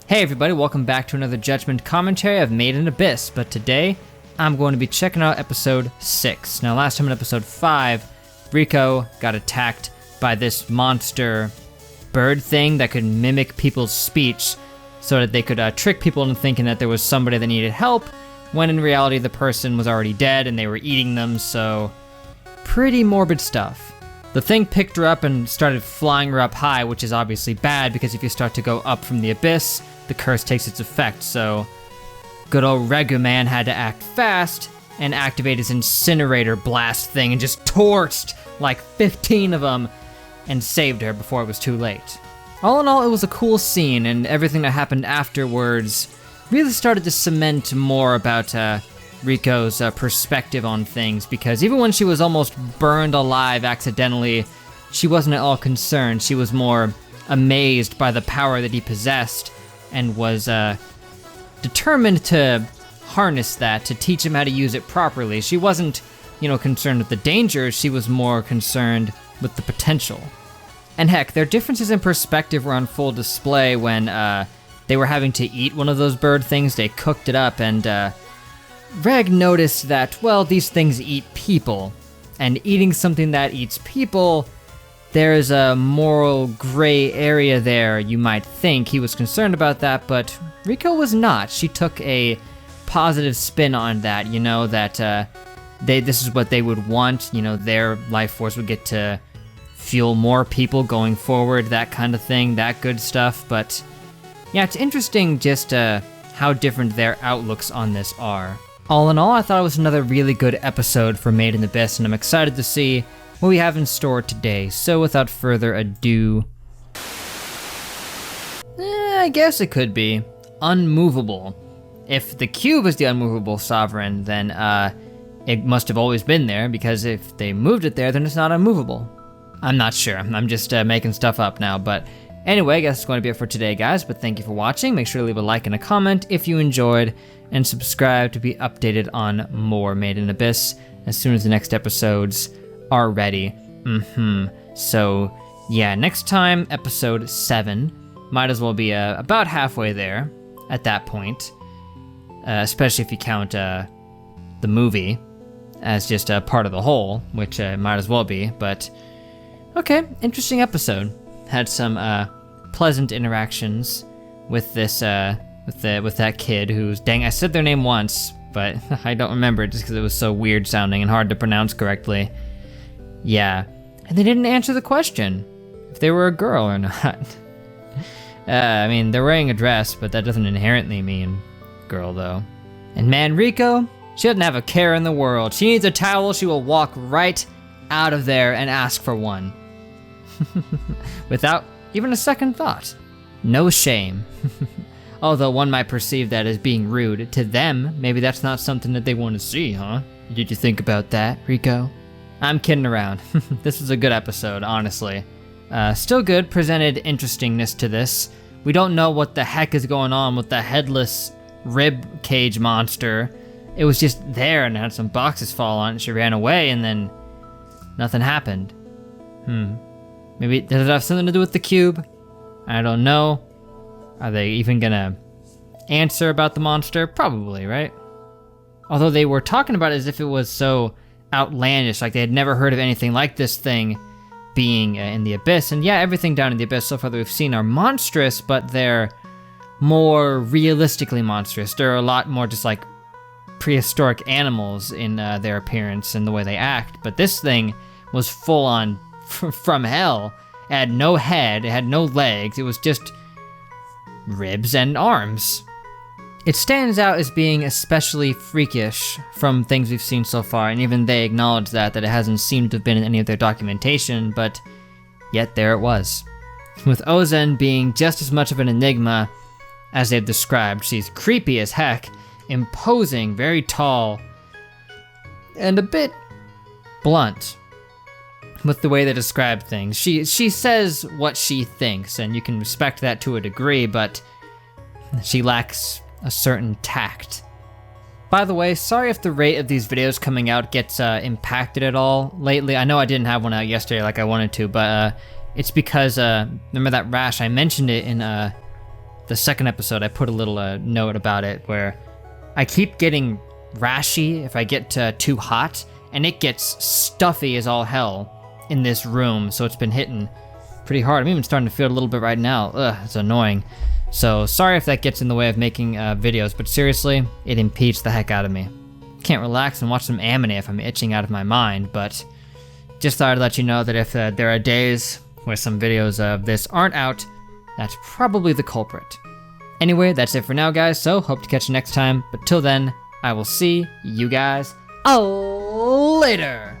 Hey everybody, welcome back to another Judgment commentary of Made in Abyss, but today I'm going to be checking out episode 6. Now last time in episode 5, Rico got attacked by this monster bird thing that could mimic people's speech so that they could trick people into thinking that there was somebody that needed help, when in reality the person was already dead and they were eating them, so pretty morbid stuff. The thing picked her up and started flying her up high, which is obviously bad because if you start to go up from the abyss, the curse takes its effect, so good old Regu Man had to act fast and activate his incinerator blast thing and just torched like 15 of them and saved her before it was too late. All in all, it was a cool scene, and everything that happened afterwards really started to cement more about Rico's perspective on things, because even when she was almost burned alive accidentally, she wasn't at all concerned. She was more amazed by the power that he possessed and was determined to harness that, to teach him how to use it properly. She wasn't, concerned with the dangers, she was more concerned with the potential. And heck, their differences in perspective were on full display when they were having to eat one of those bird things. They cooked it up, and Reg noticed that, well, these things eat people, and eating something that eats people, there's a moral gray area there, you might think. He was concerned about that, but Rico was not. She took a positive spin on that, that this is what they would want, their life force would get to fuel more people going forward, that kind of thing, that good stuff. But yeah, it's interesting just how different their outlooks on this are. All in all, I thought it was another really good episode for Made in Abyss, and I'm excited to see what we have in store today. So without further ado, I guess it could be unmovable. If the cube is the unmovable sovereign, then it must have always been there, because if they moved it there, then it's not unmovable. I'm not sure, I'm just making stuff up now, but anyway, I guess it's going to be it for today, guys, but thank you for watching. Make sure to leave a like and a comment if you enjoyed, and subscribe to be updated on more Made in Abyss as soon as the next episodes are ready. So, yeah, next time, episode 7. Might as well be about halfway there at that point, especially if you count the movie as just a part of the whole, which might as well be, but okay, interesting episode. Had some pleasant interactions with this with that kid who's, dang, I said their name once, but I don't remember it just because it was so weird sounding and hard to pronounce correctly. Yeah, and they didn't answer the question if they were a girl or not. I mean, they're wearing a dress, but that doesn't inherently mean girl, though. And man, Rico, she doesn't have a care in the world. She needs a towel, she will walk right out of there and ask for one. Without even a second thought. No shame. Although one might perceive that as being rude. To them, maybe that's not something that they want to see, huh? Did you think about that, Rico? I'm kidding around. This was a good episode, honestly. Still good, presented interestingness to this. We don't know what the heck is going on with the headless rib cage monster. It was just there and had some boxes fall on it. She ran away and then nothing happened. Maybe, does it have something to do with the cube? I don't know. Are they even gonna answer about the monster? Probably, right? Although they were talking about it as if it was so outlandish, like they had never heard of anything like this thing being in the abyss. And yeah, everything down in the abyss so far that we've seen are monstrous, but they're more realistically monstrous. They're a lot more just like prehistoric animals in their appearance and the way they act. But this thing was full on from hell. It had no head, it had no legs, it was just ribs and arms. It stands out as being especially freakish from things we've seen so far, and even they acknowledge that it hasn't seemed to have been in any of their documentation, but yet there it was. With Ozen being just as much of an enigma as they've described. She's creepy as heck, imposing, very tall, and a bit blunt with the way they describe things. She says what she thinks, and you can respect that to a degree, but she lacks a certain tact. By the way, sorry if the rate of these videos coming out gets impacted at all lately. I know I didn't have one out yesterday like I wanted to, but it's because, remember that rash? I mentioned it in the second episode, I put a little note about it where I keep getting rashy if I get too hot, and it gets stuffy as all hell in this room, so it's been hitting pretty hard. I'm even starting to feel it a little bit right now. Ugh, it's annoying. So sorry if that gets in the way of making videos, but seriously, it impedes the heck out of me. Can't relax and watch some anime if I'm itching out of my mind, but just thought I'd let you know that if there are days where some videos of this aren't out, that's probably the culprit. Anyway, that's it for now, guys, so hope to catch you next time, but till then, I will see you guys later!